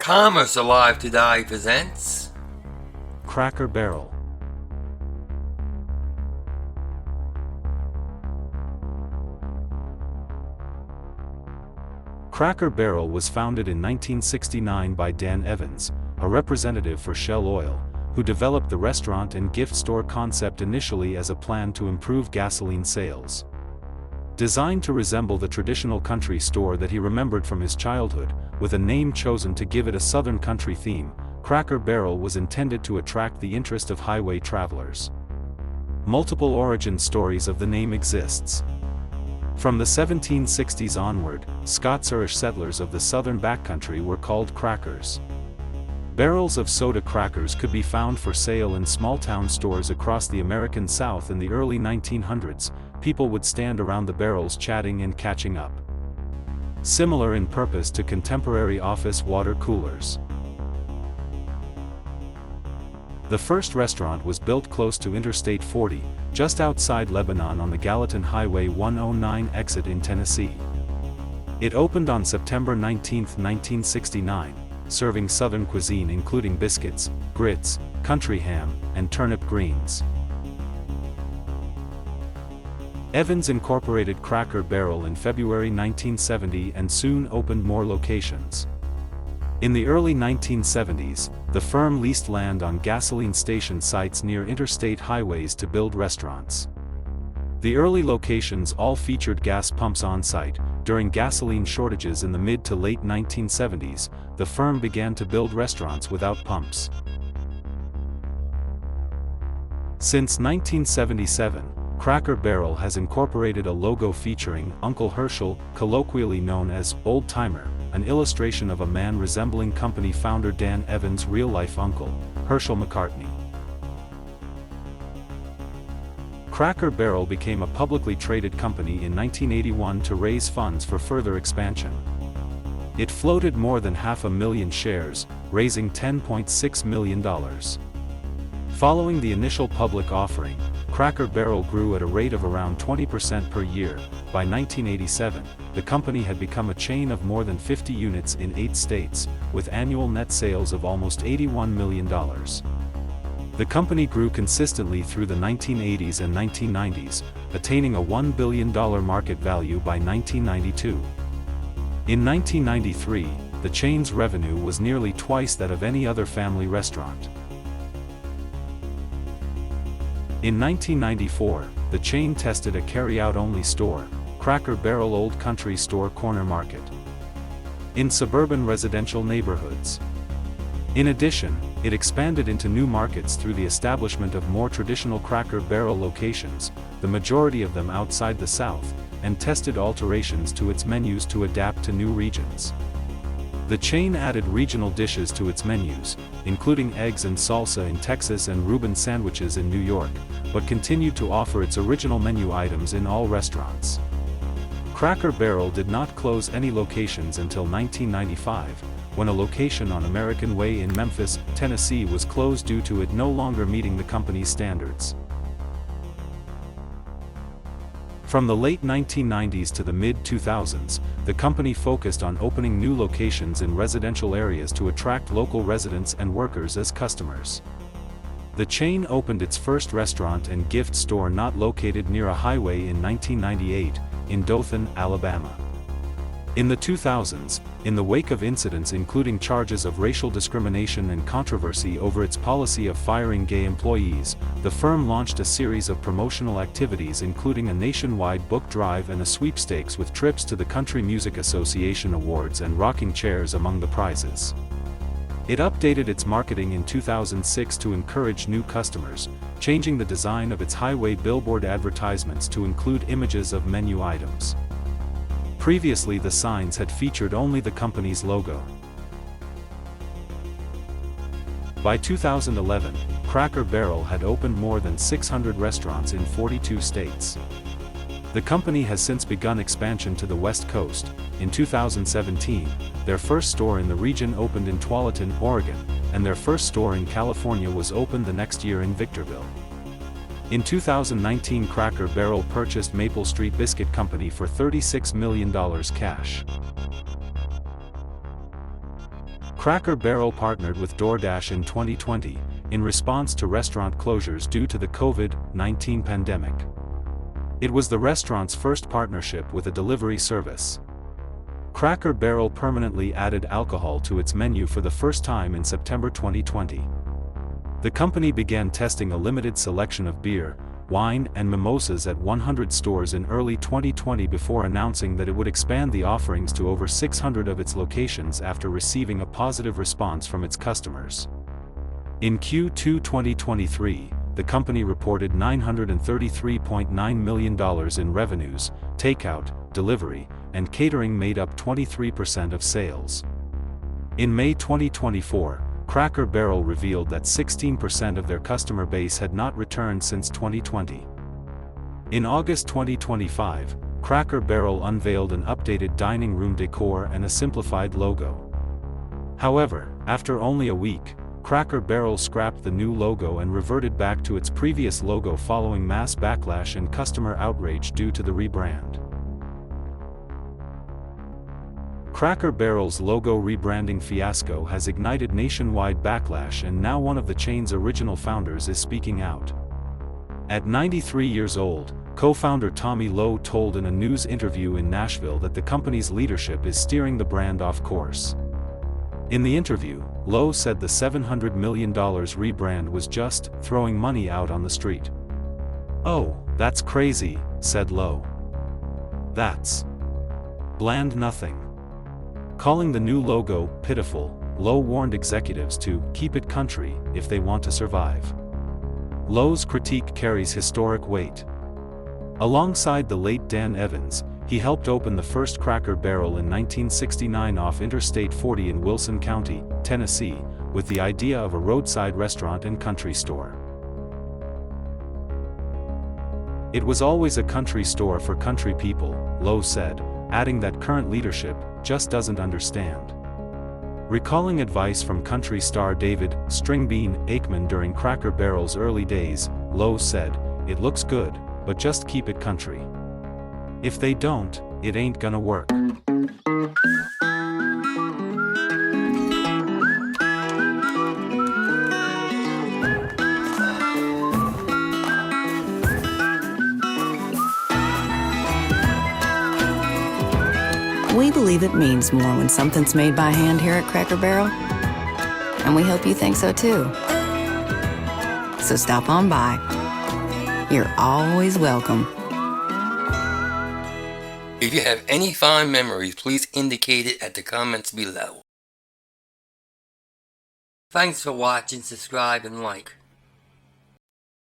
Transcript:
Commerce Alive Today presents Cracker Barrel. Cracker Barrel was founded in 1969 by Dan Evins, a representative for Shell Oil, who developed the restaurant and gift store concept initially as a plan to improve gasoline sales. Designed to resemble the traditional country store that he remembered from his childhood, with a name chosen to give it a Southern country theme, Cracker Barrel was intended to attract the interest of highway travelers. Multiple origin stories of the name exists. From the 1760s onward, Scots-Irish settlers of the southern backcountry were called crackers. Barrels of soda crackers could be found for sale in small-town stores across the American South in the early 1900s. People would stand around the barrels chatting and catching up. Similar in purpose to contemporary office water coolers. The first restaurant was built close to Interstate 40, just outside Lebanon on the Gallatin Highway 109 exit in Tennessee. It opened on September 19, 1969, serving Southern cuisine including biscuits, grits, country ham, and turnip greens. Evins incorporated Cracker Barrel in February 1970 and soon opened more locations. In the early 1970s, the firm leased land on gasoline station sites near interstate highways to build restaurants. The early locations all featured gas pumps on site. During gasoline shortages in the mid to late 1970s, the firm began to build restaurants without pumps. Since 1977, Cracker Barrel has incorporated a logo featuring Uncle Herschel, colloquially known as Old Timer, an illustration of a man resembling company founder Dan Evins' real-life uncle, Herschel McCartney. Cracker Barrel became a publicly traded company in 1981 to raise funds for further expansion. It floated more than 500,000 shares, raising $10.6 million. Following the initial public offering, Cracker Barrel grew at a rate of around 20% per year. By 1987, the company had become a chain of more than 50 units in 8 states, with annual net sales of almost $81 million. The company grew consistently through the 1980s and 1990s, attaining a $1 billion market value by 1992. In 1993, the chain's revenue was nearly twice that of any other family restaurant. In 1994, the chain tested a carry-out-only store, Cracker Barrel Old Country Store Corner Market, in suburban residential neighborhoods. In addition, it expanded into new markets through the establishment of more traditional Cracker Barrel locations, the majority of them outside the South, and tested alterations to its menus to adapt to new regions. The chain added regional dishes to its menus, including eggs and salsa in Texas and Reuben sandwiches in New York, but continued to offer its original menu items in all restaurants. Cracker Barrel did not close any locations until 1995, when a location on American Way in Memphis, Tennessee was closed due to it no longer meeting the company's standards. From the late 1990s to the mid-2000s, the company focused on opening new locations in residential areas to attract local residents and workers as customers. The chain opened its first restaurant and gift store not located near a highway in 1998, in Dothan, Alabama. In the 2000s, in the wake of incidents including charges of racial discrimination and controversy over its policy of firing gay employees, the firm launched a series of promotional activities including a nationwide book drive and a sweepstakes with trips to the Country Music Association Awards and rocking chairs among the prizes. It updated its marketing in 2006 to encourage new customers, changing the design of its highway billboard advertisements to include images of menu items. Previously the signs had featured only the company's logo. By 2011, Cracker Barrel had opened more than 600 restaurants in 42 states. The company has since begun expansion to the West Coast. In 2017, their first store in the region opened in Tualatin, Oregon, and their first store in California was opened the next year in Victorville. In 2019, Cracker Barrel purchased Maple Street Biscuit Company for $36 million cash. Cracker Barrel partnered with DoorDash in 2020, in response to restaurant closures due to the COVID-19 pandemic. It was the restaurant's first partnership with a delivery service. Cracker Barrel permanently added alcohol to its menu for the first time in September 2020. The company began testing a limited selection of beer, wine, and mimosas at 100 stores in early 2020 before announcing that it would expand the offerings to over 600 of its locations after receiving a positive response from its customers. In Q2 2023, the company reported $933.9 million in revenues. Takeout, delivery, and catering made up 23% of sales. In May 2024, Cracker Barrel revealed that 16% of their customer base had not returned since 2020. In August 2025, Cracker Barrel unveiled an updated dining room decor and a simplified logo. However, after only a week, Cracker Barrel scrapped the new logo and reverted back to its previous logo following mass backlash and customer outrage due to the rebrand. Cracker Barrel's logo rebranding fiasco has ignited nationwide backlash, and now one of the chain's original founders is speaking out. At 93 years old, co-founder Tommy Lowe told in a news interview in Nashville that the company's leadership is steering the brand off course. In the interview, Lowe said the $700 million rebrand was just throwing money out on the street. "Oh, that's crazy," said Lowe. "That's bland nothing." Calling the new logo pitiful, Lowe warned executives to keep it country if they want to survive. Lowe's critique carries historic weight. Alongside the late Dan Evins, he helped open the first Cracker Barrel in 1969 off Interstate 40 in Wilson County, Tennessee, with the idea of a roadside restaurant and country store. "It was always a country store for country people," Lowe said, adding that current leadership just doesn't understand. Recalling advice from country star David "Stringbean" Aikman during Cracker Barrel's early days, Lowe said, "It looks good, but just keep it country. If they don't, it ain't gonna work." We believe it means more when something's made by hand here at Cracker Barrel, and we hope you think so too. So stop on by. You're always welcome. If you have any fond memories, please indicate it at the comments below. Thanks for watching, subscribe, and like.